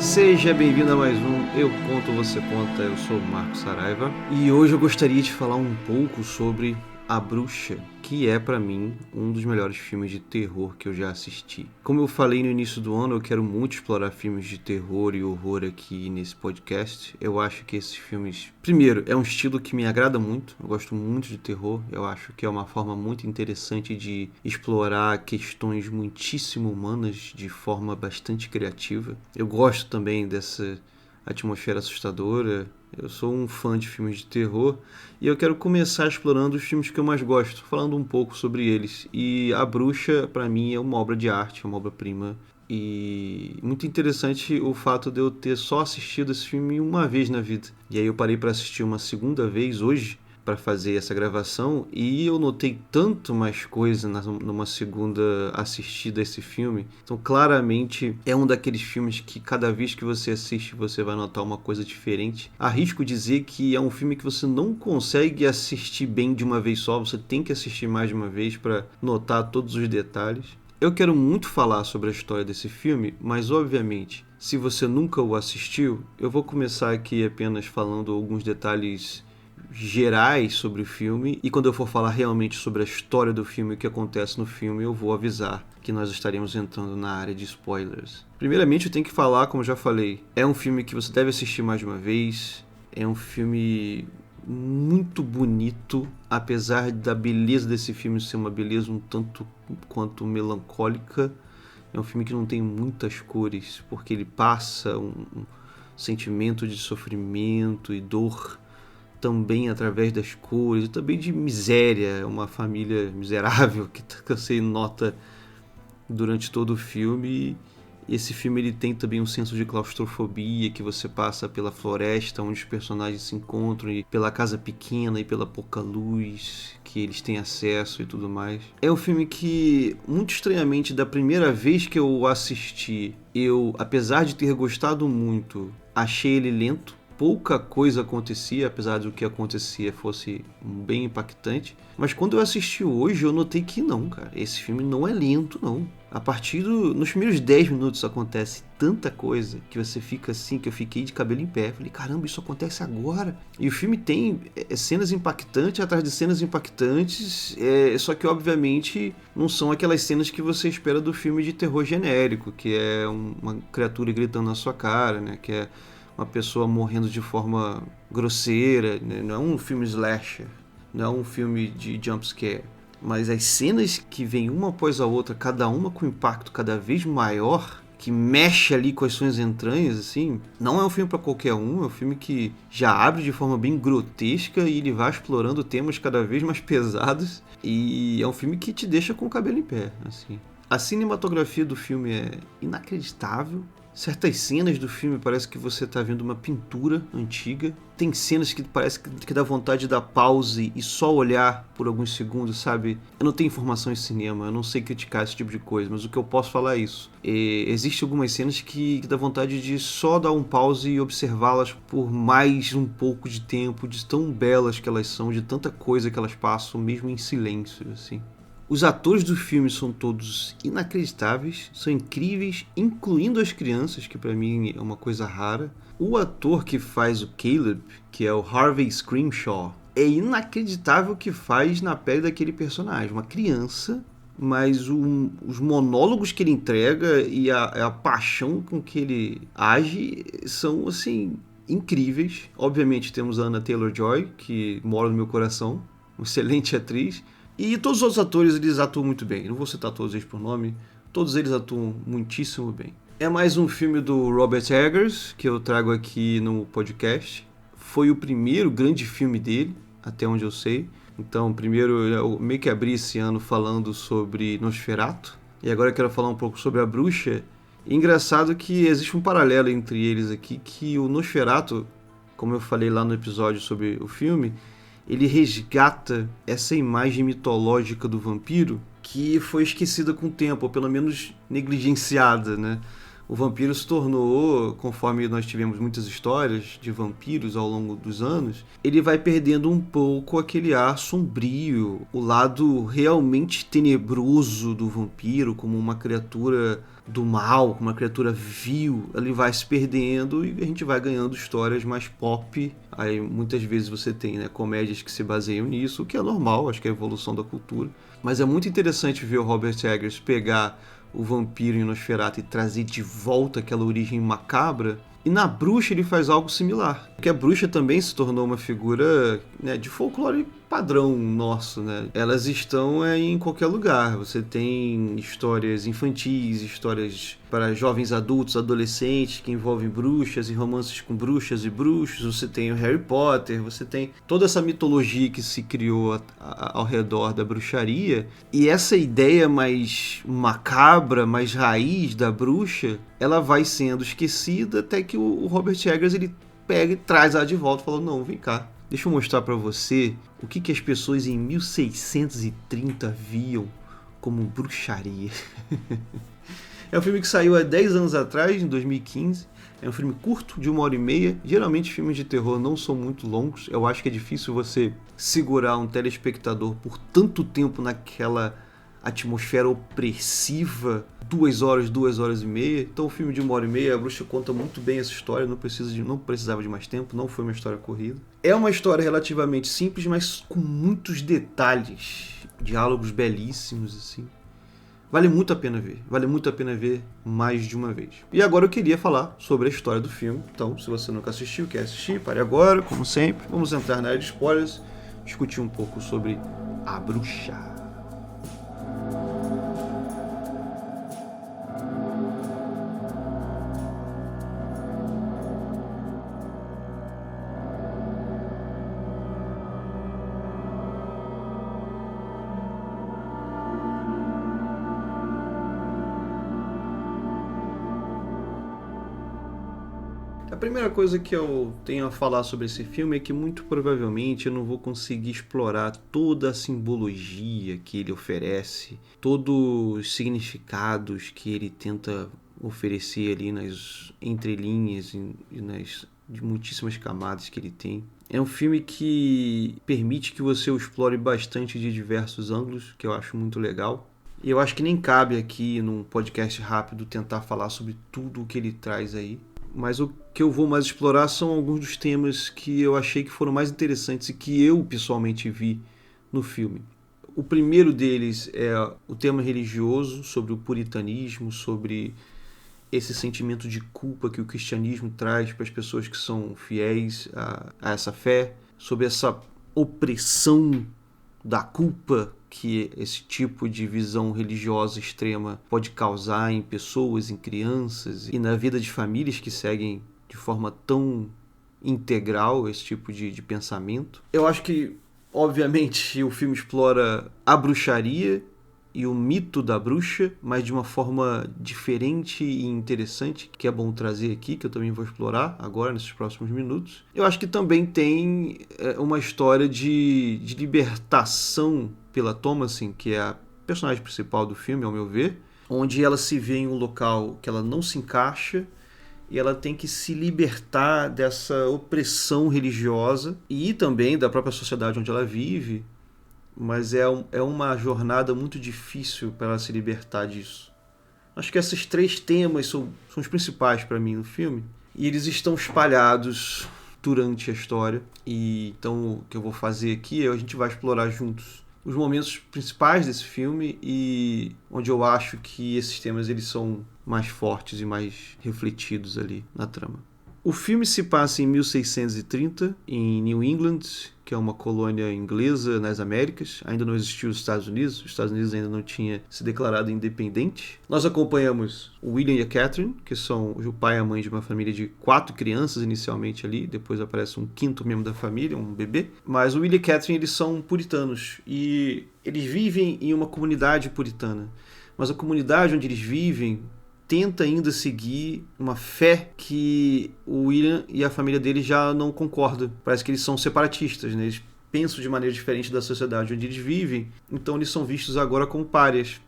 Seja bem-vindo a mais um Eu Conto, Você Conta. Eu sou o Marcos Saraiva e hoje eu gostaria de falar um pouco sobre A Bruxa, que é pra mim um dos melhores filmes de terror que eu já assisti. Como eu falei no início do ano, eu quero muito explorar filmes de terror e horror aqui nesse podcast. Eu acho que esses filmes, primeiro, é um estilo que me agrada muito. Eu gosto muito de terror. Eu acho que é uma forma muito interessante de explorar questões muitíssimo humanas de forma bastante criativa. Eu gosto também dessa atmosfera assustadora. Eu sou um fã de filmes de terror e eu quero começar explorando os filmes que eu mais gosto, falando um pouco sobre eles. E A Bruxa, pra mim, é uma obra de arte, uma obra-prima. E muito interessante o fato de eu ter só assistido esse filme uma vez na vida. E aí eu parei para assistir uma segunda vez hoje, para fazer essa gravação, e eu notei tanto mais coisa numa segunda assistida a esse filme. Então claramente é um daqueles filmes que cada vez que você assiste você vai notar uma coisa diferente. Arrisco dizer que é um filme que você não consegue assistir bem de uma vez só, você tem que assistir mais de uma vez para notar todos os detalhes. Eu quero muito falar sobre a história desse filme, mas obviamente, se você nunca o assistiu, eu vou começar aqui apenas falando alguns detalhes gerais sobre o filme, e quando eu for falar realmente sobre a história do filme e o que acontece no filme, eu vou avisar que nós estaremos entrando na área de spoilers. Primeiramente, eu tenho que falar, como eu já falei, é um filme que você deve assistir mais de uma vez, é um filme muito bonito, apesar da beleza desse filme ser uma beleza um tanto quanto melancólica. É um filme que não tem muitas cores, porque ele passa um sentimento de sofrimento e dor também através das cores, e também de miséria, uma família miserável que você nota durante todo o filme. E esse filme ele tem também um senso de claustrofobia, que você passa pela floresta onde os personagens se encontram, e pela casa pequena e pela pouca luz que eles têm acesso e tudo mais. É um filme que, muito estranhamente, da primeira vez que eu o assisti, eu, apesar de ter gostado muito, achei ele lento. Pouca coisa acontecia, apesar do que acontecia fosse bem impactante. Mas quando eu assisti hoje, eu notei que não, cara. Esse filme não é lento, não. A partir nos primeiros 10 minutos acontece tanta coisa que você fica assim, que eu fiquei de cabelo em pé. Falei, caramba, isso acontece agora? E o filme tem cenas impactantes atrás de cenas impactantes, só que obviamente não são aquelas cenas que você espera do filme de terror genérico, que é uma criatura gritando na sua cara, né? Que é uma pessoa morrendo de forma grosseira, né? Não é um filme slasher, não é um filme de jumpscare, mas as cenas que vêm uma após a outra, cada uma com impacto cada vez maior, que mexe ali com as suas entranhas, assim, não é um filme para qualquer um, é um filme que já abre de forma bem grotesca e ele vai explorando temas cada vez mais pesados, e é um filme que te deixa com o cabelo em pé, assim. A cinematografia do filme é inacreditável. Certas cenas do filme parece que você está vendo uma pintura antiga. Tem cenas que parece que dá vontade de dar pause e só olhar por alguns segundos, sabe? Eu não tenho informação em cinema, eu não sei criticar esse tipo de coisa, mas o que eu posso falar é isso. Existem algumas cenas que dá vontade de só dar um pause e observá-las por mais um pouco de tempo, de tão belas que elas são, de tanta coisa que elas passam, mesmo em silêncio, assim. Os atores do filme são todos inacreditáveis, são incríveis, incluindo as crianças, que pra mim é uma coisa rara. O ator que faz o Caleb, que é o Harvey Scrimshaw, é inacreditável o que faz na pele daquele personagem, uma criança, mas os monólogos que ele entrega e a paixão com que ele age são, assim, incríveis. Obviamente temos a Anya Taylor-Joy, que mora no meu coração, uma excelente atriz. E todos os outros atores, eles atuam muito bem. Não vou citar todos eles por nome. Todos eles atuam muitíssimo bem. É mais um filme do Robert Eggers, que eu trago aqui no podcast. Foi o primeiro grande filme dele, até onde eu sei. Então, primeiro, eu meio que abri esse ano falando sobre Nosferatu. E agora eu quero falar um pouco sobre A Bruxa. E engraçado que existe um paralelo entre eles aqui, que o Nosferatu, como eu falei lá no episódio sobre o filme, ele resgata essa imagem mitológica do vampiro que foi esquecida com o tempo, ou pelo menos negligenciada, né? O vampiro se tornou, conforme nós tivemos muitas histórias de vampiros ao longo dos anos, ele vai perdendo um pouco aquele ar sombrio, o lado realmente tenebroso do vampiro, como uma criatura do mal, como uma criatura vil. Ele vai se perdendo e a gente vai ganhando histórias mais pop. Aí muitas vezes você tem, né, comédias que se baseiam nisso, o que é normal, acho que é a evolução da cultura. Mas é muito interessante ver o Robert Eggers pegar o vampiro em Nosferatu e trazer de volta aquela origem macabra. E na Bruxa ele faz algo similar, porque a Bruxa também se tornou uma figura, né, de folclore padrão nosso, né? Elas estão em qualquer lugar. Você tem histórias infantis, histórias para jovens adultos, adolescentes, que envolvem bruxas e romances com bruxas e bruxos. Você tem o Harry Potter, você tem toda essa mitologia que se criou ao redor da bruxaria. E essa ideia mais macabra, mais raiz da bruxa, ela vai sendo esquecida até que o Robert Eggers ele pega e traz ela de volta, falando: não, vem cá, deixa eu mostrar para você o que as pessoas em 1630 viam como bruxaria. É um filme que saiu há 10 anos atrás, em 2015. É um filme curto, de 1h30. Geralmente filmes de terror não são muito longos. Eu acho que é difícil você segurar um telespectador por tanto tempo naquela atmosfera opressiva. 2 horas, 2h30. Então, um filme de 1h30, a Bruxa conta muito bem essa história, não precisava de mais tempo, não foi uma história corrida. É uma história relativamente simples, mas com muitos detalhes, diálogos belíssimos, assim. Vale muito a pena ver mais de uma vez. E agora eu queria falar sobre a história do filme. Então, se você nunca assistiu, quer assistir, pare agora, como sempre. Vamos entrar na área de spoilers, discutir um pouco sobre A Bruxa. A primeira coisa que eu tenho a falar sobre esse filme é que muito provavelmente eu não vou conseguir explorar toda a simbologia que ele oferece, todos os significados que ele tenta oferecer ali nas entrelinhas e nas de muitíssimas camadas que ele tem. É um filme que permite que você o explore bastante de diversos ângulos, que eu acho muito legal. E eu acho que nem cabe aqui num podcast rápido tentar falar sobre tudo o que ele traz aí. Mas o que eu vou mais explorar são alguns dos temas que eu achei que foram mais interessantes e que eu pessoalmente vi no filme. O primeiro deles é o tema religioso, sobre o puritanismo, sobre esse sentimento de culpa que o cristianismo traz para as pessoas que são fiéis a essa fé, sobre essa opressão da culpa que esse tipo de visão religiosa extrema pode causar em pessoas, em crianças e na vida de famílias que seguem de forma tão integral esse tipo de pensamento. Eu acho que, obviamente, o filme explora a bruxaria e o mito da bruxa, mas de uma forma diferente e interessante, que é bom trazer aqui, que eu também vou explorar agora, nesses próximos minutos. Eu acho que também tem uma história de libertação pela Thomasin, que é a personagem principal do filme, ao meu ver, onde ela se vê em um local que ela não se encaixa e ela tem que se libertar dessa opressão religiosa e também da própria sociedade onde ela vive, mas é uma jornada muito difícil para ela se libertar disso. Acho que esses 3 temas são os principais para mim no filme, e eles estão espalhados durante a história, e então o que eu vou fazer aqui é a gente vai explorar juntos os momentos principais desse filme e onde eu acho que esses temas eles são mais fortes e mais refletidos ali na trama. O filme se passa em 1630, em New England, que é uma colônia inglesa nas Américas. Ainda não existiu os Estados Unidos ainda não tinha se declarado independente. Nós acompanhamos o William e a Catherine, que são o pai e a mãe de uma família de 4 crianças inicialmente ali, depois aparece um 5º membro da família, um bebê. Mas o William e a Catherine, eles são puritanos e eles vivem em uma comunidade puritana. Mas a comunidade onde eles vivem tenta ainda seguir uma fé que o William e a família dele já não concordam. Parece que eles são separatistas, né? Eles pensam de maneira diferente da sociedade onde eles vivem, então eles são vistos agora como párias.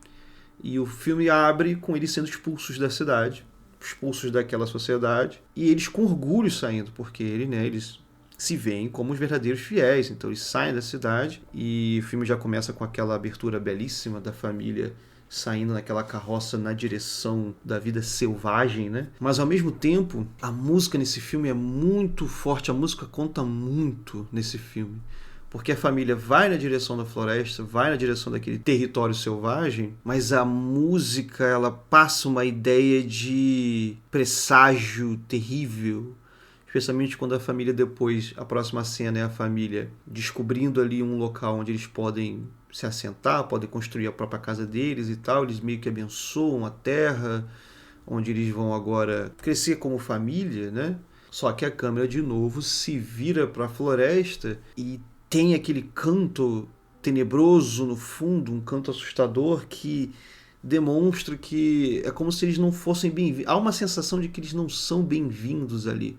E o filme abre com eles sendo expulsos da cidade, expulsos daquela sociedade, e eles com orgulho saindo, porque eles se veem como os verdadeiros fiéis. Então eles saem da cidade e o filme já começa com aquela abertura belíssima da família saindo naquela carroça na direção da vida selvagem, né? Mas ao mesmo tempo, a música nesse filme é muito forte, a música conta muito nesse filme. Porque a família vai na direção da floresta, vai na direção daquele território selvagem, mas a música, ela passa uma ideia de presságio terrível, especialmente quando a família depois, a próxima cena é a família descobrindo ali um local onde eles podem se assentar, podem construir a própria casa deles e tal, eles meio que abençoam a terra, onde eles vão agora crescer como família, né? Só que a câmera de novo se vira para a floresta e tem aquele canto tenebroso no fundo, um canto assustador que demonstra que é como se eles não fossem bem-vindos. Há uma sensação de que eles não são bem-vindos ali.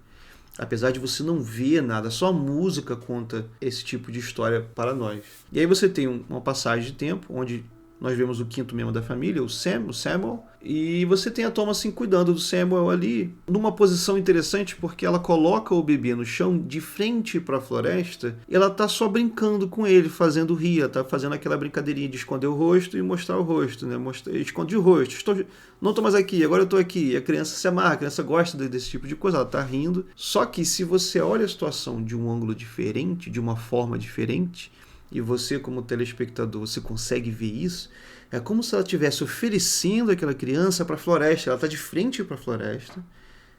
Apesar de você não ver nada, só a música conta esse tipo de história para nós. E aí você tem uma passagem de tempo, onde nós vemos o quinto membro da família, o Samuel, e você tem a Thomasin cuidando do Samuel ali, numa posição interessante, porque ela coloca o bebê no chão, de frente para a floresta, e ela tá só brincando com ele, fazendo rir, ela tá fazendo aquela brincadeirinha de esconder o rosto e mostrar o rosto, né? Esconde o rosto, não tô mais aqui, agora eu tô aqui. E a criança se amarra, a criança gosta desse tipo de coisa, ela tá rindo. Só que se você olha a situação de um ângulo diferente, de uma forma diferente, e você como telespectador, você consegue ver isso, é como se ela estivesse oferecendo aquela criança para a floresta. Ela está de frente para a floresta,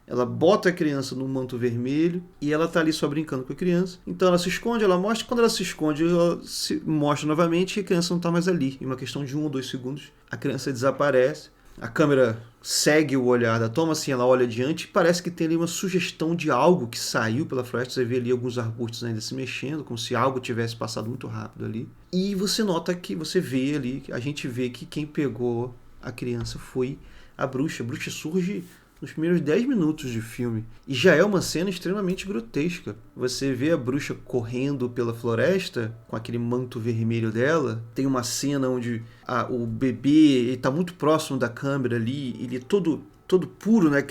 ela bota a criança num manto vermelho e ela está ali só brincando com a criança. Então ela se esconde, ela mostra, quando ela se esconde, ela se mostra novamente e a criança não está mais ali. Em uma questão de 1 ou 2 segundos, a criança desaparece. A câmera segue o olhar da Thomasin, ela olha adiante e parece que tem ali uma sugestão de algo que saiu pela floresta. Você vê ali alguns arbustos ainda se mexendo, como se algo tivesse passado muito rápido ali. E você nota que, você vê ali, a gente vê que quem pegou a criança foi a bruxa. A bruxa surge nos primeiros 10 minutos de filme. E já é uma cena extremamente grotesca. Você vê a bruxa correndo pela floresta com aquele manto vermelho dela. Tem uma cena onde o bebê está muito próximo da câmera ali. Ele é todo puro, né?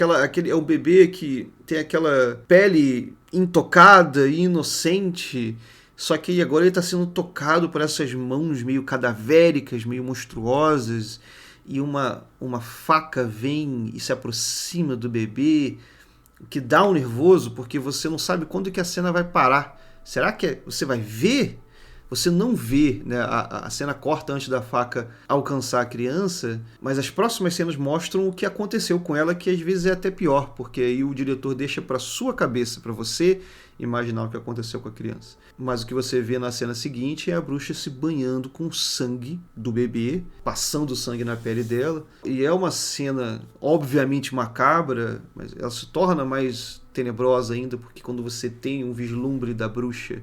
É o bebê que tem aquela pele intocada e inocente. Só que agora ele está sendo tocado por essas mãos meio cadavéricas, meio monstruosas. E uma faca vem e se aproxima do bebê, o que dá um nervoso, porque você não sabe quando que a cena vai parar. Será que você vai ver? Você não vê, né? A cena corta antes da faca alcançar a criança, mas as próximas cenas mostram o que aconteceu com ela, que às vezes é até pior, porque aí o diretor deixa para sua cabeça, para você imaginar o que aconteceu com a criança. Mas o que você vê na cena seguinte é a bruxa se banhando com o sangue do bebê, passando sangue na pele dela. E é uma cena obviamente macabra, mas ela se torna mais tenebrosa ainda, porque quando você tem um vislumbre da bruxa,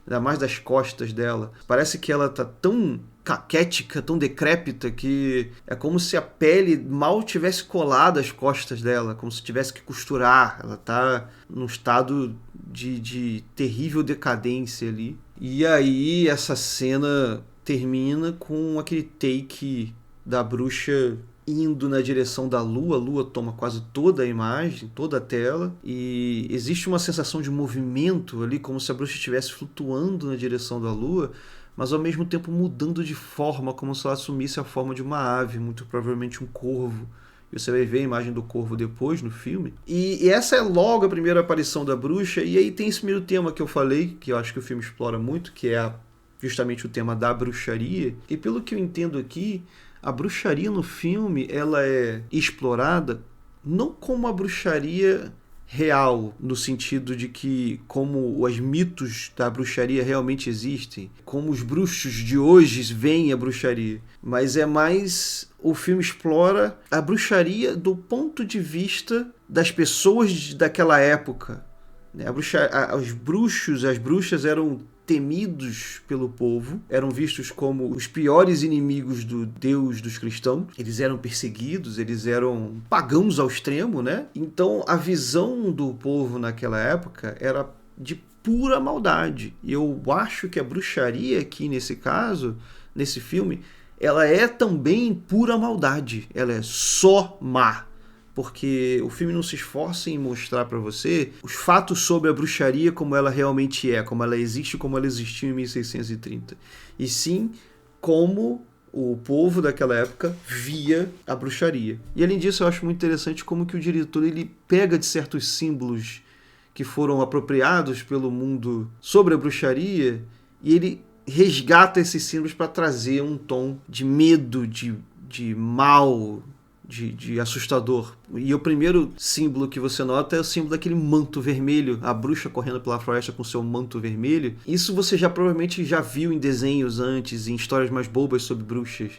ainda mais das costas dela, parece que ela tá tão caquética, tão decrépita, que é como se a pele mal tivesse colado às costas dela, como se tivesse que costurar. Ela tá num estado de terrível decadência ali. E aí essa cena termina com aquele take da bruxa indo na direção da lua. A lua toma quase toda a imagem, toda a tela, e existe uma sensação de movimento ali, como se a bruxa estivesse flutuando na direção da lua, mas ao mesmo tempo mudando de forma, como se ela assumisse a forma de uma ave, muito provavelmente um corvo. E você vai ver a imagem do corvo depois no filme. E essa é logo a primeira aparição da bruxa, e aí tem esse primeiro tema que eu falei, que eu acho que o filme explora muito, que é justamente o tema da bruxaria. E pelo que eu entendo aqui, a bruxaria no filme, ela é explorada não como a bruxaria real, no sentido de que como os mitos da bruxaria realmente existem, como os bruxos de hoje veem a bruxaria, mas é mais, o filme explora a bruxaria do ponto de vista das pessoas daquela época. Os bruxos, as bruxas eram temidos pelo povo, eram vistos como os piores inimigos do Deus dos cristãos, eles eram perseguidos, eles eram pagãos ao extremo, né? Então a visão do povo naquela época era de pura maldade. E eu acho que a bruxaria aqui nesse caso, nesse filme, ela é também pura maldade, ela é só má. porque o filme não se esforça em mostrar para você os fatos sobre a bruxaria como ela realmente é, como ela existe, como ela existiu em 1630. E sim, como o povo daquela época via a bruxaria. E além disso, eu acho muito interessante como que o diretor ele pega de certos símbolos que foram apropriados pelo mundo sobre a bruxaria e ele resgata esses símbolos para trazer um tom de medo, de mal, de assustador. E o primeiro símbolo que você nota é o símbolo daquele manto vermelho, a bruxa correndo pela floresta com seu manto vermelho. Isso você já provavelmente já viu em desenhos antes, em histórias mais bobas sobre bruxas.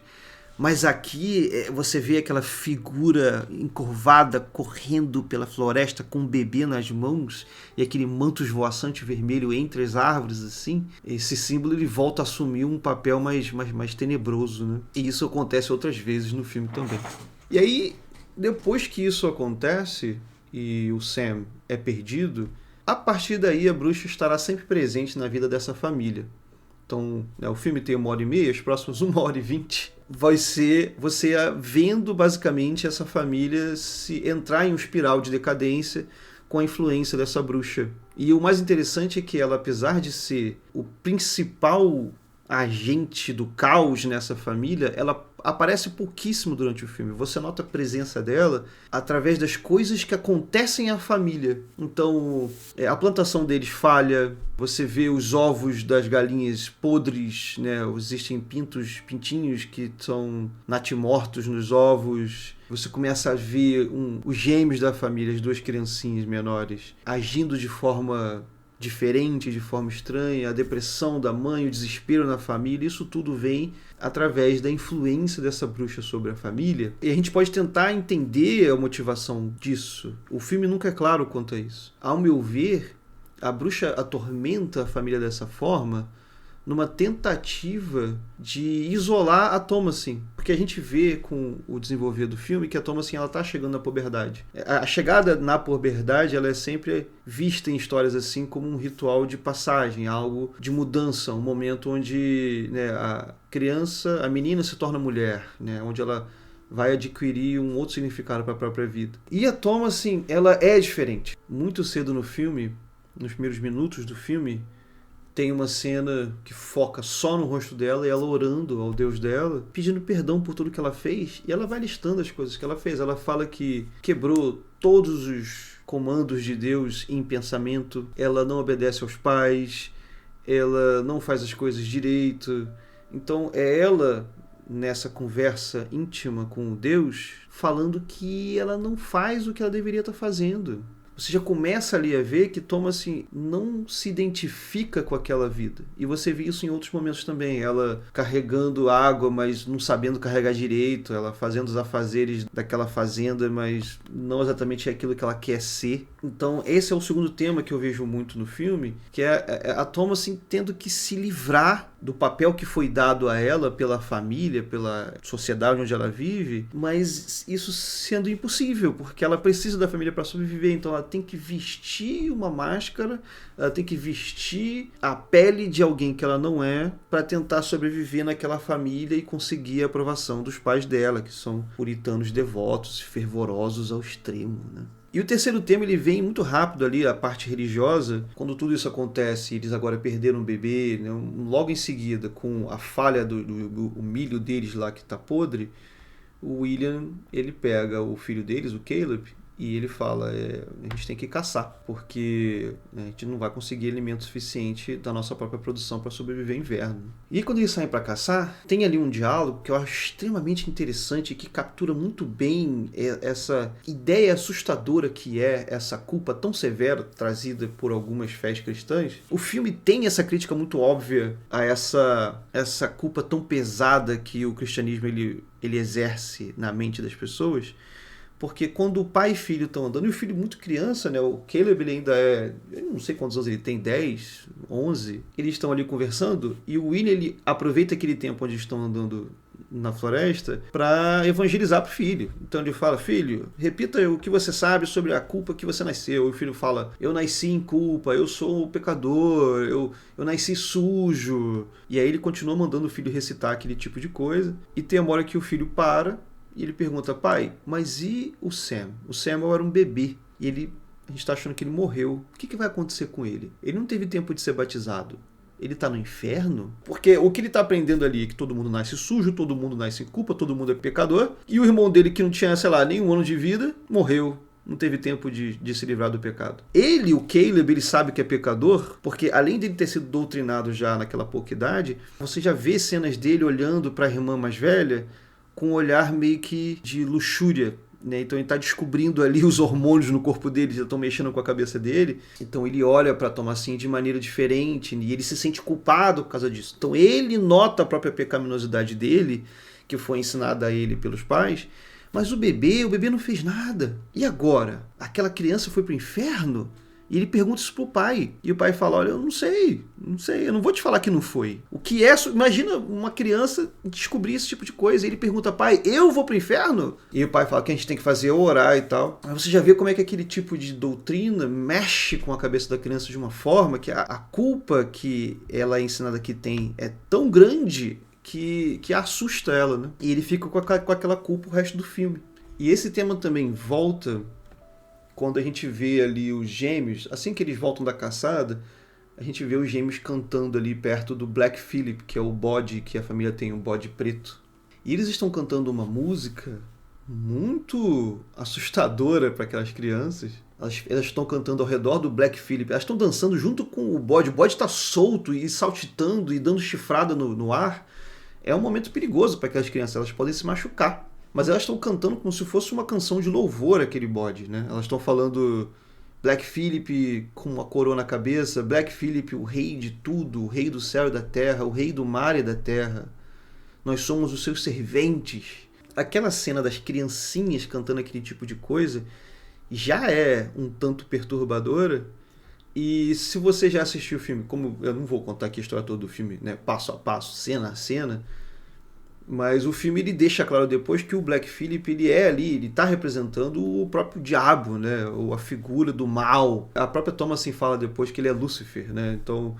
Mas aqui você vê aquela figura encurvada correndo pela floresta com um bebê nas mãos e aquele manto esvoaçante vermelho entre as árvores, assim. Esse símbolo ele volta a assumir um papel mais tenebroso, né? E isso acontece outras vezes no filme também. E aí, depois que isso acontece e o Sam é perdido, a partir daí a bruxa estará sempre presente na vida dessa família. Então, né, o filme tem 1h30, os próximos 1h20 vai ser você vendo basicamente essa família se entrar em um espiral de decadência com a influência dessa bruxa. E o mais interessante é que ela, apesar de ser o principal agente do caos nessa família, ela aparece pouquíssimo durante o filme. Você nota a presença dela através das coisas que acontecem à família. Então, a plantação deles falha, você vê os ovos das galinhas podres, né? Existem pintinhos que são natimortos nos ovos. Você começa a ver os gêmeos da família, as duas criancinhas menores, agindo de forma diferente, de forma estranha, a depressão da mãe, o desespero na família, isso tudo vem através da influência dessa bruxa sobre a família. E a gente pode tentar entender a motivação disso. O filme nunca é claro quanto a isso. Ao meu ver, a bruxa atormenta a família dessa forma numa tentativa de isolar a Thomasin. Porque a gente vê com o desenvolver do filme que a Thomasin está chegando na puberdade. A chegada na puberdade ela é sempre vista em histórias assim como um ritual de passagem, algo de mudança, um momento onde, né, a menina se torna mulher, né, onde ela vai adquirir um outro significado para a própria vida. E a Thomasin, ela é diferente. Muito cedo no filme, nos primeiros minutos do filme, tem uma cena que foca só no rosto dela e ela orando ao Deus dela, pedindo perdão por tudo que ela fez, e ela vai listando as coisas que ela fez. Ela fala que quebrou todos os comandos de Deus em pensamento, ela não obedece aos pais, ela não faz as coisas direito. Então é ela, nessa conversa íntima com Deus, falando que ela não faz o que ela deveria estar fazendo. Você já começa ali a ver que Thomasin não se identifica com aquela vida. E você vê isso em outros momentos também. Ela carregando água, mas não sabendo carregar direito. Ela fazendo os afazeres daquela fazenda, mas não exatamente aquilo que ela quer ser. Então esse é o segundo tema que eu vejo muito no filme, que é a Thomasin tendo que se livrar do papel que foi dado a ela pela família, pela sociedade onde ela vive, mas isso sendo impossível, porque ela precisa da família para sobreviver. Então ela tem que vestir uma máscara, ela tem que vestir a pele de alguém que ela não é para tentar sobreviver naquela família e conseguir a aprovação dos pais dela, que são puritanos devotos e fervorosos ao extremo, né? E o terceiro tema ele vem muito rápido ali, a parte religiosa, quando tudo isso acontece, eles agora perderam um bebê, né? Logo em seguida, com a falha do milho deles lá que está podre, o William ele pega o filho deles, o Caleb, e ele fala, a gente tem que caçar, porque a gente não vai conseguir alimento suficiente da nossa própria produção para sobreviver inverno. E quando eles saem para caçar, tem ali um diálogo que eu acho extremamente interessante, que captura muito bem essa ideia assustadora que é essa culpa tão severa trazida por algumas fés cristãs. O filme tem essa crítica muito óbvia a essa culpa tão pesada que o cristianismo ele exerce na mente das pessoas. Porque quando o pai e filho estão andando, e o filho muito criança, né? O Caleb ele ainda eu não sei quantos anos ele tem, 10, 11, eles estão ali conversando, e o William ele aproveita aquele tempo onde estão andando na floresta para evangelizar para o filho. Então ele fala, filho, repita o que você sabe sobre a culpa que você nasceu. E o filho fala, eu nasci em culpa, eu sou um pecador, eu nasci sujo. E aí ele continua mandando o filho recitar aquele tipo de coisa, e tem uma hora que o filho para e ele pergunta, pai, mas e o Sam? O Samuel era um bebê e a gente está achando que ele morreu. O que vai acontecer com ele? Ele não teve tempo de ser batizado. Ele está no inferno? Porque o que ele está aprendendo ali é que todo mundo nasce sujo, todo mundo nasce em culpa, todo mundo é pecador. E o irmão dele, que não tinha, sei lá, nem um ano de vida, morreu. Não teve tempo de se livrar do pecado. Ele, o Caleb, ele sabe que é pecador, porque além de ele ter sido doutrinado já naquela pouca idade, você já vê cenas dele olhando para a irmã mais velha com um olhar meio que de luxúria. Né? Então ele está descobrindo ali os hormônios no corpo dele, já estão mexendo com a cabeça dele. Então ele olha para Thomasin de maneira diferente e ele se sente culpado por causa disso. Então ele nota a própria pecaminosidade dele, que foi ensinada a ele pelos pais. Mas o bebê não fez nada. E agora? Aquela criança foi para o inferno? E ele pergunta isso pro pai. E o pai fala, olha, eu não sei, eu não vou te falar que não foi. O que é? Imagina uma criança descobrir esse tipo de coisa. E ele pergunta, pai, eu vou pro inferno? E o pai fala que a gente tem que fazer é orar e tal. Mas você já vê como é que aquele tipo de doutrina mexe com a cabeça da criança de uma forma que a culpa que ela é ensinada que tem é tão grande que assusta ela, né? E ele fica com aquela culpa o resto do filme. E esse tema também volta quando a gente vê ali os gêmeos, assim que eles voltam da caçada, a gente vê os gêmeos cantando ali perto do Black Phillip, que é o bode que a família tem, um bode preto. E eles estão cantando uma música muito assustadora para aquelas crianças. Elas estão cantando ao redor do Black Phillip, elas estão dançando junto com o bode está solto e saltitando e dando chifrada no ar. É um momento perigoso para aquelas crianças, elas podem se machucar. Mas elas estão cantando como se fosse uma canção de louvor aquele bode, né? Elas estão falando Black Phillip com uma coroa na cabeça, Black Phillip, o rei de tudo, o rei do céu e da terra, o rei do mar e da terra. Nós somos os seus serventes. Aquela cena das criancinhas cantando aquele tipo de coisa já é um tanto perturbadora. E se você já assistiu o filme, como eu não vou contar aqui a história toda do filme, né, passo a passo, cena a cena, mas o filme ele deixa claro depois que o Black Phillip ele é ali, ele está representando o próprio diabo, né, ou a figura do mal. A própria Thomasin fala depois que ele é Lúcifer, né, então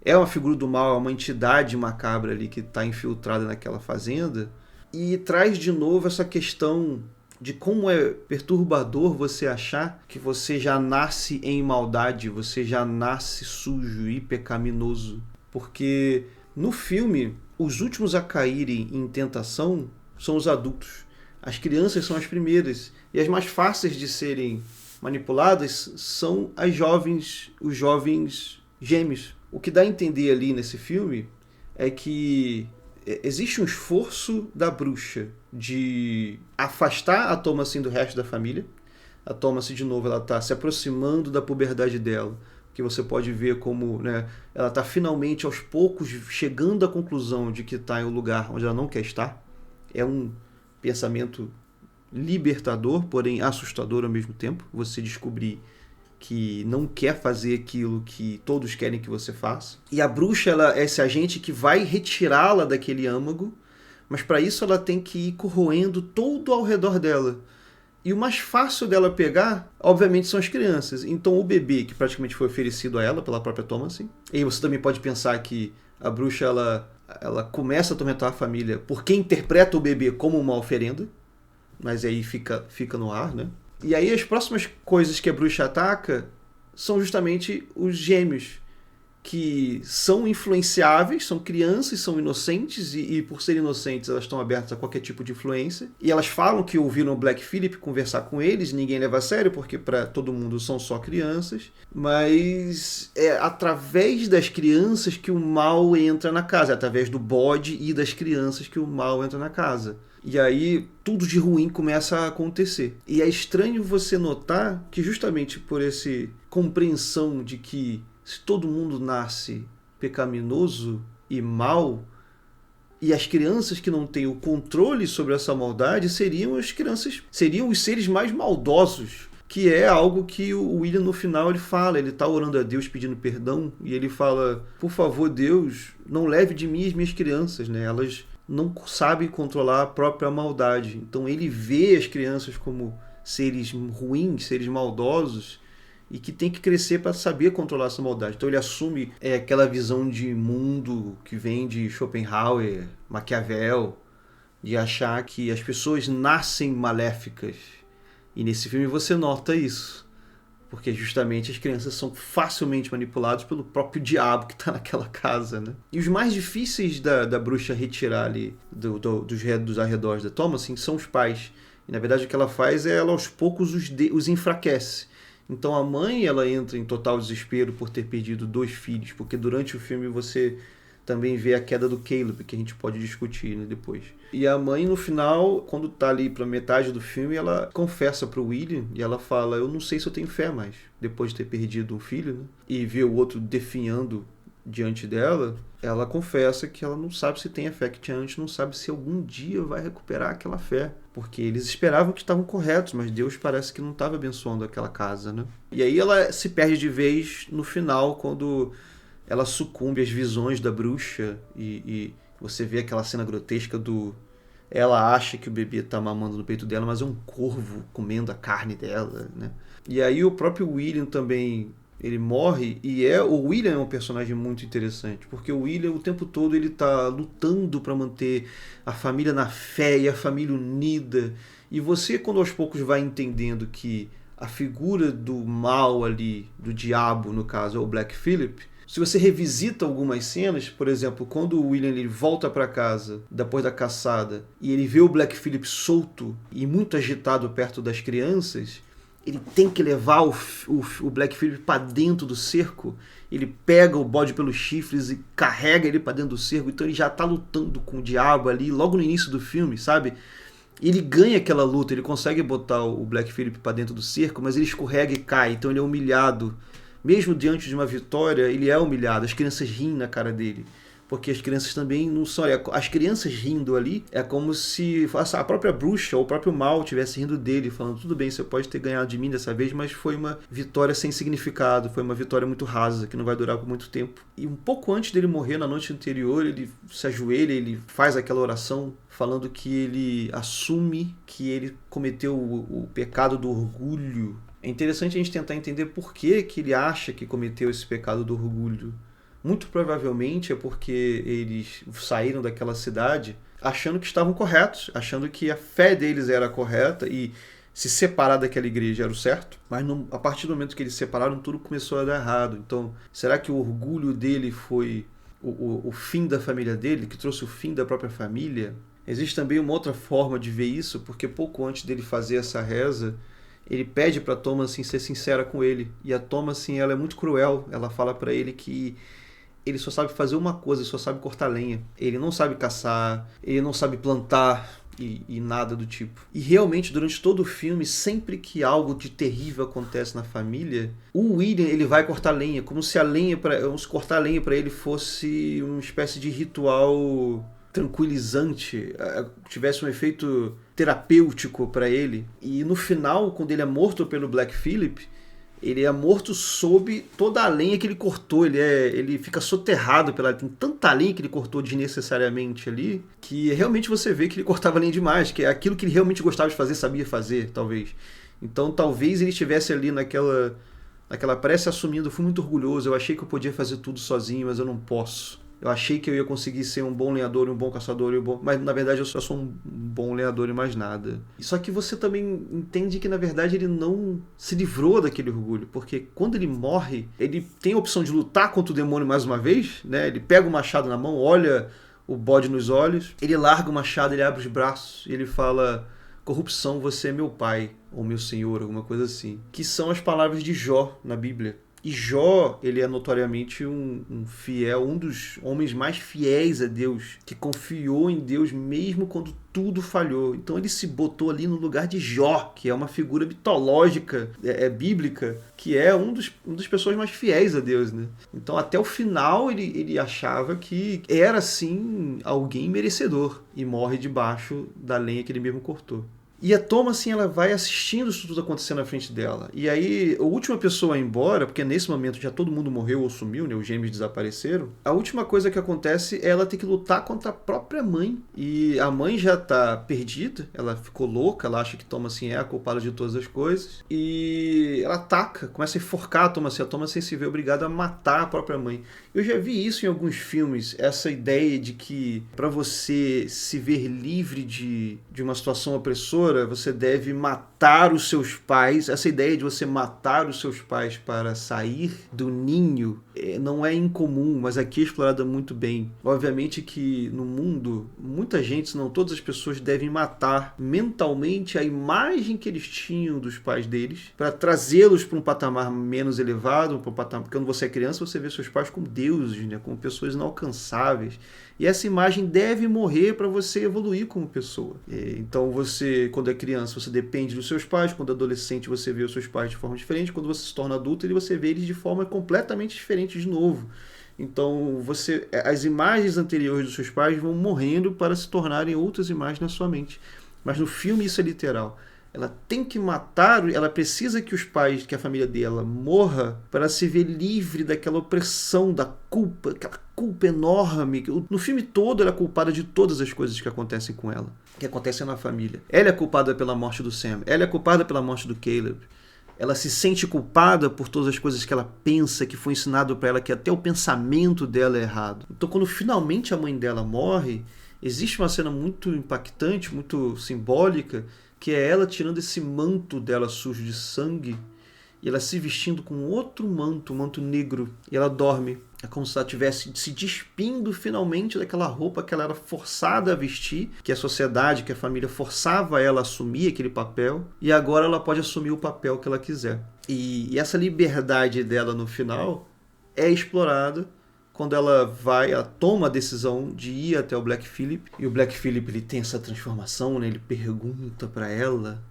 é uma figura do mal, é uma entidade macabra ali que está infiltrada naquela fazenda e traz de novo essa questão de como é perturbador você achar que você já nasce em maldade, você já nasce sujo e pecaminoso. Porque no filme, os últimos a caírem em tentação são os adultos. As crianças são as primeiras. E as mais fáceis de serem manipuladas são os jovens gêmeos. O que dá a entender ali nesse filme é que existe um esforço da bruxa de afastar a Thomasin do resto da família. A Thomasin, de novo, ela está se aproximando da puberdade dela, que você pode ver como, né, ela está finalmente, aos poucos, chegando à conclusão de que está em um lugar onde ela não quer estar. É um pensamento libertador, porém assustador ao mesmo tempo. Você descobrir que não quer fazer aquilo que todos querem que você faça. E a bruxa ela é esse agente que vai retirá-la daquele âmago, mas para isso ela tem que ir corroendo todo ao redor dela. E o mais fácil dela pegar, obviamente, são as crianças. Então o bebê, que praticamente foi oferecido a ela pela própria Thomasin. E você também pode pensar que a bruxa ela começa a atormentar a família porque interpreta o bebê como uma oferenda, mas aí fica no ar, né? E aí as próximas coisas que a bruxa ataca são justamente os gêmeos, que são influenciáveis, são crianças, são inocentes, e por serem inocentes elas estão abertas a qualquer tipo de influência. E elas falam que ouviram o Black Phillip conversar com eles, ninguém leva a sério, porque para todo mundo são só crianças. Mas é através das crianças que o mal entra na casa, é através do bode e das crianças que o mal entra na casa. E aí tudo de ruim começa a acontecer. E é estranho você notar que justamente por essa compreensão de que se todo mundo nasce pecaminoso e mal, e as crianças que não têm o controle sobre essa maldade seriam os seres mais maldosos, que é algo que o William no final ele fala, ele está orando a Deus pedindo perdão, e ele fala, por favor Deus, não leve de mim as minhas crianças, né? Elas não sabem controlar a própria maldade. Então ele vê as crianças como seres ruins, seres maldosos, e que tem que crescer para saber controlar essa maldade. Então ele assume aquela visão de mundo que vem de Schopenhauer, Maquiavel, de achar que as pessoas nascem maléficas. E nesse filme você nota isso. Porque justamente as crianças são facilmente manipuladas pelo próprio diabo que está naquela casa, né? E os mais difíceis da bruxa retirar ali dos arredores da Thomasin assim, são os pais. E na verdade o que ela faz é ela aos poucos os enfraquece. Então a mãe ela entra em total desespero por ter perdido 2 filhos, porque durante o filme você também vê a queda do Caleb, que a gente pode discutir, né, depois. E a mãe, no final, quando tá ali pra metade do filme, ela confessa pro William e ela fala: eu não sei se eu tenho fé mais, depois de ter perdido um filho, né? E vê o outro definhando diante dela, ela confessa que ela não sabe se tem a fé que tinha antes, não sabe se algum dia vai recuperar aquela fé. Porque eles esperavam que estavam corretos, mas Deus parece que não estava abençoando aquela casa, né? E aí ela se perde de vez no final, quando ela sucumbe às visões da bruxa e você vê aquela cena grotesca do... Ela acha que o bebê tá mamando no peito dela, mas é um corvo comendo a carne dela, né? E aí o próprio William também, ele morre, e o William é um personagem muito interessante, porque o William o tempo todo ele tá lutando para manter a família na fé e a família unida. E você, quando aos poucos vai entendendo que a figura do mal ali, do diabo no caso, é o Black Phillip, se você revisita algumas cenas, por exemplo, quando o William ele volta para casa depois da caçada e ele vê o Black Phillip solto e muito agitado perto das crianças, ele tem que levar o Black Phillip para dentro do cerco. Ele pega o bode pelos chifres e carrega ele para dentro do cerco. Então ele já está lutando com o diabo ali logo no início do filme, sabe? Ele ganha aquela luta, ele consegue botar o Black Phillip para dentro do cerco, mas ele escorrega e cai, então ele é humilhado. Mesmo diante de uma vitória, ele é humilhado. As crianças riem na cara dele. Porque as crianças também não são... As crianças rindo ali é como se a própria bruxa ou o próprio mal estivesse rindo dele, falando: tudo bem, você pode ter ganhado de mim dessa vez, mas foi uma vitória sem significado, foi uma vitória muito rasa, que não vai durar por muito tempo. E um pouco antes dele morrer, na noite anterior, ele se ajoelha, ele faz aquela oração falando que ele assume que ele cometeu o pecado do orgulho. É interessante a gente tentar entender por que ele acha que cometeu esse pecado do orgulho. Muito provavelmente é porque eles saíram daquela cidade achando que estavam corretos, achando que a fé deles era correta e se separar daquela igreja era o certo. Mas a partir do momento que eles se separaram, tudo começou a dar errado. Então, será que o orgulho dele foi o fim da família dele, que trouxe o fim da própria família? Existe também uma outra forma de ver isso, porque pouco antes dele fazer essa reza, ele pede para Thomasin ser sincera com ele. E a Thomasin, ela é muito cruel. Ela fala para ele que ele só sabe fazer uma coisa, ele só sabe cortar lenha. Ele não sabe caçar, ele não sabe plantar e nada do tipo. E realmente, durante todo o filme, sempre que algo de terrível acontece na família, o William ele vai cortar lenha, como se cortar lenha para ele fosse uma espécie de ritual tranquilizante, tivesse um efeito terapêutico para ele. E no final, quando ele é morto pelo Black Phillip, ele é morto sob toda a lenha que ele cortou. Ele fica soterrado tem tanta lenha que ele cortou desnecessariamente ali, que realmente você vê que ele cortava lenha demais, que é aquilo que ele realmente gostava de fazer, sabia fazer, talvez. Então talvez ele estivesse ali naquela prece assumindo: fui muito orgulhoso, eu achei que eu podia fazer tudo sozinho, mas eu não posso. Eu achei que eu ia conseguir ser um bom lenhador, um bom caçador, mas na verdade eu só sou um bom lenhador e mais nada. Só que você também entende que na verdade ele não se livrou daquele orgulho, porque quando ele morre, ele tem a opção de lutar contra o demônio mais uma vez, né? Ele pega o machado na mão, olha o bode nos olhos, ele larga o machado, ele abre os braços e ele fala: corrupção, você é meu pai, ou meu senhor, alguma coisa assim. Que são as palavras de Jó na Bíblia. E Jó, ele é notoriamente um dos homens mais fiéis a Deus, que confiou em Deus mesmo quando tudo falhou. Então ele se botou ali no lugar de Jó, que é uma figura mitológica, bíblica, que é uma das pessoas mais fiéis a Deus, né? Então até o final ele achava que era sim alguém merecedor e morre debaixo da lenha que ele mesmo cortou. E a Thomasin, ela vai assistindo isso tudo acontecendo na frente dela. E aí, a última pessoa a ir embora, porque nesse momento já todo mundo morreu ou sumiu, né? Os gêmeos desapareceram. A última coisa que acontece é ela ter que lutar contra a própria mãe. E a mãe já tá perdida, ela ficou louca, ela acha que Thomasin é a culpada de todas as coisas. E ela ataca, começa a enforcar a Thomasin se vê obrigada a matar a própria mãe. Eu já vi isso em alguns filmes, essa ideia de que para você se ver livre de uma situação opressora, você deve matar os seus pais. Essa ideia de você matar os seus pais para sair do ninho não é incomum, mas aqui é explorada muito bem. Obviamente que no mundo, muita gente, se não todas as pessoas, devem matar mentalmente a imagem que eles tinham dos pais deles para trazê-los para um patamar menos elevado, para um patamar... Porque quando você é criança, você vê seus pais como deuses, né? Como pessoas inalcançáveis. E essa imagem deve morrer para você evoluir como pessoa. Então você, quando é criança, você depende dos seus pais. Quando é adolescente, você vê os seus pais de forma diferente. Quando você se torna adulto, você vê eles de forma completamente diferente de novo. Então as imagens anteriores dos seus pais vão morrendo para se tornarem outras imagens na sua mente. Mas no filme isso é literal. Ela tem que matar, ela precisa que os pais, que a família dela morra para se ver livre daquela opressão, da culpa, aquela culpa enorme. No filme todo ela é culpada de todas as coisas que acontecem com ela, que acontecem na família. Ela é culpada pela morte do Sam, ela é culpada pela morte do Caleb. Ela se sente culpada por todas as coisas que ela pensa, que foi ensinado para ela, que até o pensamento dela é errado. Então quando finalmente a mãe dela morre, existe uma cena muito impactante, muito simbólica, que é ela tirando esse manto dela sujo de sangue e ela se vestindo com outro manto, um manto negro, e ela dorme. É como se ela estivesse se despindo finalmente daquela roupa que ela era forçada a vestir, que a sociedade, que a família forçava ela a assumir aquele papel, e agora ela pode assumir o papel que ela quiser. E essa liberdade dela no final é explorada quando ela toma a decisão de ir até o Black Phillip, e o Black Phillip ele tem essa transformação, né? Ele pergunta para ela: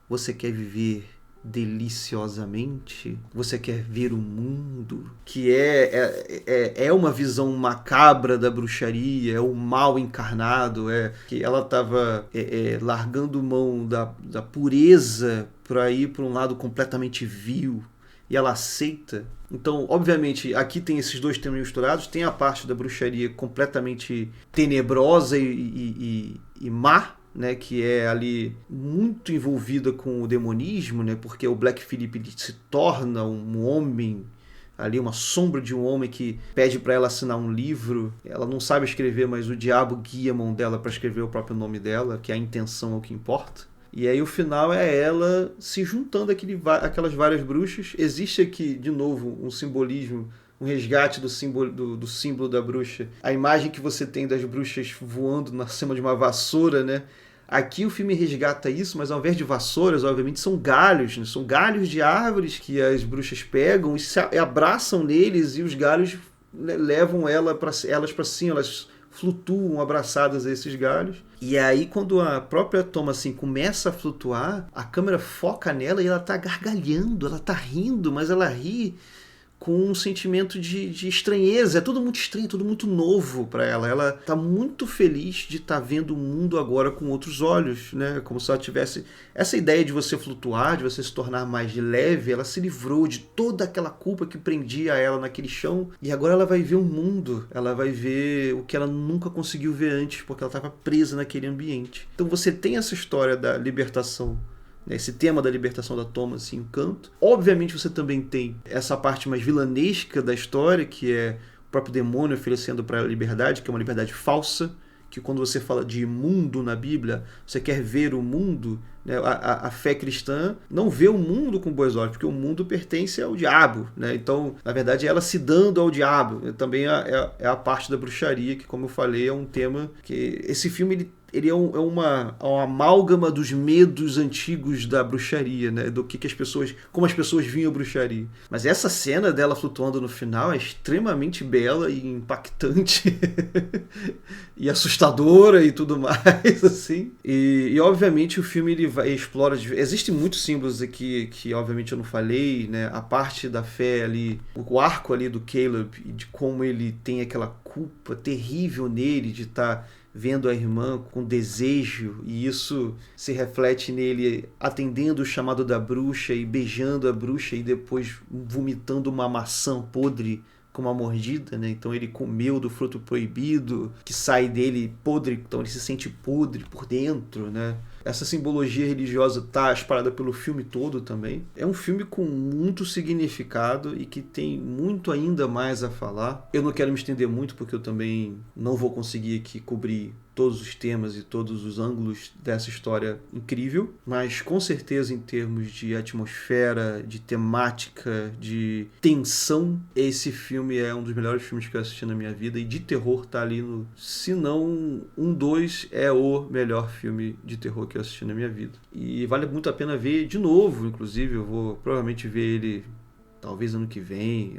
você quer viver deliciosamente? Você quer ver o mundo? Que é uma visão macabra da bruxaria, é o mal encarnado, que ela estava largando mão da pureza para ir para um lado completamente vil, e ela aceita. Então, obviamente, aqui tem esses dois temas misturados. Tem a parte da bruxaria completamente tenebrosa e má, né, que é ali muito envolvida com o demonismo, né, porque o Black Phillip se torna um homem, ali uma sombra de um homem que pede para ela assinar um livro. Ela não sabe escrever, mas o diabo guia a mão dela para escrever o próprio nome dela, que a intenção é o que importa. E aí o final é ela se juntando aquelas várias bruxas. Existe aqui, de novo, um simbolismo, um resgate do símbolo da bruxa. A imagem que você tem das bruxas voando na cima de uma vassoura, né? Aqui o filme resgata isso, mas ao invés de vassouras, obviamente, são galhos, né? São galhos de árvores que as bruxas pegam e se abraçam neles, e os galhos levam elas para cima, elas flutuam abraçadas a esses galhos. E aí quando a própria Thomasin começa a flutuar, a câmera foca nela e ela tá gargalhando, ela tá rindo, mas ela ri com um sentimento de estranheza. É tudo muito estranho, tudo muito novo para ela. Ela tá muito feliz de estar vendo o mundo agora com outros olhos, né? Como se ela tivesse essa ideia de você flutuar, de você se tornar mais leve. Ela se livrou de toda aquela culpa que prendia ela naquele chão, e agora ela vai ver o mundo. Ela vai ver o que ela nunca conseguiu ver antes, porque ela estava presa naquele ambiente. Então você tem essa história da libertação, esse tema da libertação da Thomasin, Encanto. Obviamente você também tem essa parte mais vilanesca da história, que é o próprio demônio oferecendo para ela liberdade, que é uma liberdade falsa, que quando você fala de mundo na Bíblia, você quer ver o mundo, né? A fé cristã não vê o mundo com bons olhos, porque o mundo pertence ao diabo, né? Então, na verdade, ela se dando ao diabo. Também é a parte da bruxaria, que, como eu falei, é um tema que esse filme ele é uma amálgama dos medos antigos da bruxaria, né? Do que as pessoas, como as pessoas viam a bruxaria. Mas essa cena dela flutuando no final é extremamente bela e impactante e assustadora e tudo mais, assim. E obviamente o filme ele explora. Existem muitos símbolos aqui que obviamente eu não falei, né? A parte da fé ali, o arco ali do Caleb, e de como ele tem aquela culpa terrível nele de estar vendo a irmã com desejo, e isso se reflete nele atendendo o chamado da bruxa e beijando a bruxa e depois vomitando uma maçã podre com uma mordida, né? Então ele comeu do fruto proibido, que sai dele podre, então ele se sente podre por dentro, né? Essa simbologia religiosa tá espalhada pelo filme todo também. É um filme com muito significado e que tem muito ainda mais a falar. Eu não quero me estender muito porque eu também não vou conseguir aqui cobrir todos os temas e todos os ângulos dessa história incrível, mas com certeza em termos de atmosfera, de temática, de tensão, esse filme é um dos melhores filmes que eu assisti na minha vida, e de terror tá ali no, se não dois, é o melhor filme de terror que eu assisti na minha vida. E vale muito a pena ver de novo, inclusive eu vou provavelmente ver ele talvez ano que vem.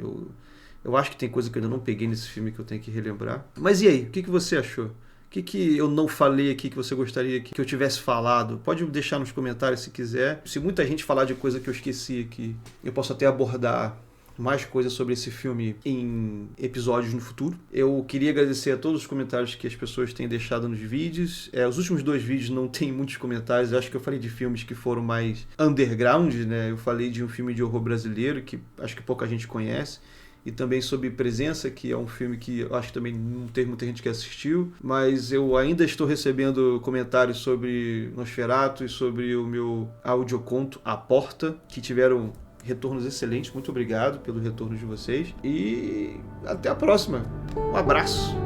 Eu acho que tem coisa que eu ainda não peguei nesse filme que eu tenho que relembrar. Mas e aí, o que você achou? O que eu não falei aqui que você gostaria que eu tivesse falado? Pode deixar nos comentários se quiser. Se muita gente falar de coisa que eu esqueci aqui, eu posso até abordar mais coisas sobre esse filme em episódios no futuro. Eu queria agradecer a todos os comentários que as pessoas têm deixado nos vídeos. Os últimos 2 vídeos não tem muitos comentários. Eu acho que eu falei de filmes que foram mais underground, né? Eu falei de um filme de horror brasileiro que acho que pouca gente conhece. E também sobre Presença, que é um filme que eu acho que também não teve muita gente que assistiu, mas eu ainda estou recebendo comentários sobre Nosferatu e sobre o meu audioconto A Porta, que tiveram retornos excelentes. Muito obrigado pelo retorno de vocês e até a próxima. Um abraço!